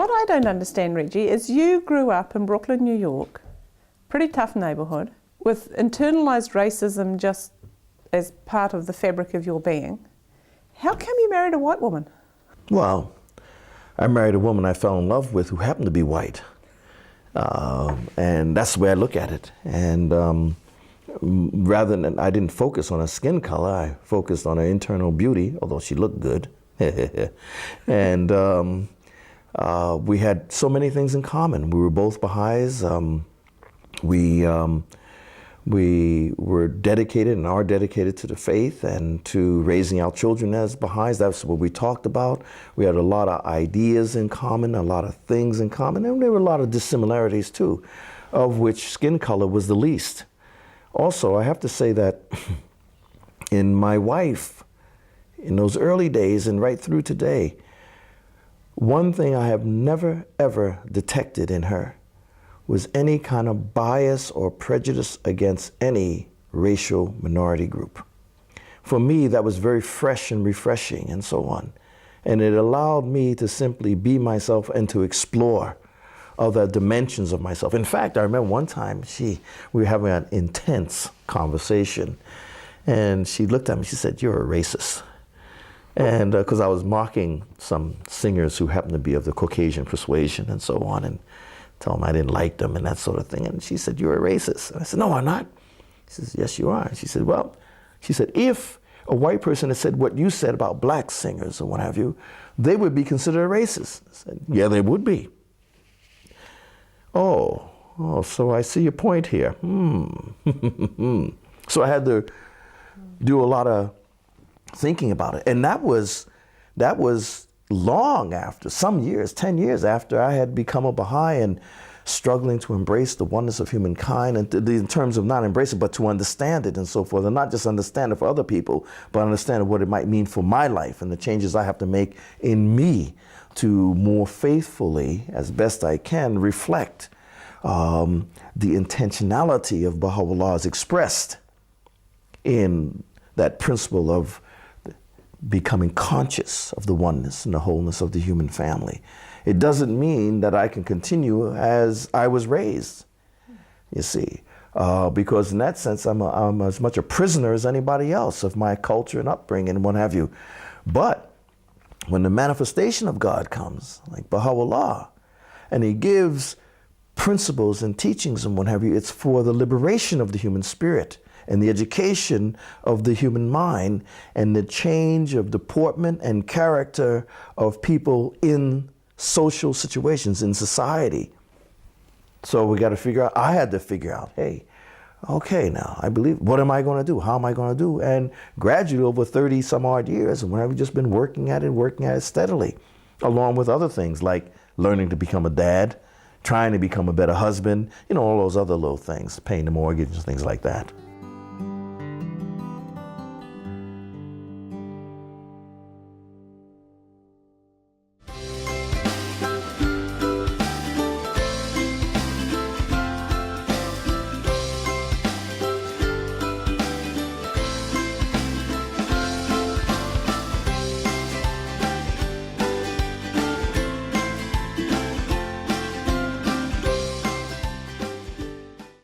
What I don't understand, Reggie, is you grew up in Brooklyn, New York, pretty tough neighbourhood, with internalised racism just as part of the fabric of your being. How come you married a white woman? Well, I married a woman I fell in love with who happened to be white. And that's the way I look at it. And rather than, I didn't focus on her skin color, I focused on her internal beauty, although she looked good. And we had so many things in common. We were both Baha'is. We were dedicated and are dedicated to the faith and to raising our children as Baha'is. That's what we talked about. We had a lot of ideas in common, a lot of things in common, and there were a lot of dissimilarities too, of which skin color was the least. Also, I have to say that in my wife, in those early days and right through today, one thing I have never, ever detected in her was any kind of bias or prejudice against any racial minority group. For me, that was very fresh and refreshing and so on. And it allowed me to simply be myself and to explore other dimensions of myself. In fact, I remember one time we were having an intense conversation, and she looked at me, she said, "You're a racist." And because I was mocking some singers who happened to be of the Caucasian persuasion and so on, and tell them I didn't like them and that sort of thing. And she said, "You're a racist." And I said, "No, I'm not." She says, "Yes, you are." And she said, "Well," she said, "if a white person had said what you said about black singers or what have you, they would be considered a racist." I said, "Yeah, they would be." Oh, so I see your point here. So I had to do a lot of thinking about it. And that was long after, some years, 10 years after I had become a Baha'i and struggling to embrace the oneness of humankind, and in terms of not embrace it, but to understand it and so forth, and not just understand it for other people, but understand what it might mean for my life and the changes I have to make in me to more faithfully, as best I can, reflect the intentionality of Baha'u'llah as expressed in that principle of becoming conscious of the oneness and the wholeness of the human family. It doesn't mean that I can continue as I was raised, you see, because in that sense I'm as much a prisoner as anybody else of my culture and upbringing and what have you. But when the manifestation of God comes, like Baha'u'llah, and he gives principles and teachings and what have you, it's for the liberation of the human spirit and the education of the human mind and the change of deportment and character of people in social situations, in society. So we got to figure out, I had to figure out, hey, okay, now I believe, what am I going to do? How am I going to do? And gradually over 30 some odd years, and I've just been working at it steadily, along with other things like learning to become a dad, trying to become a better husband, you know, all those other little things, paying the mortgage and things like that.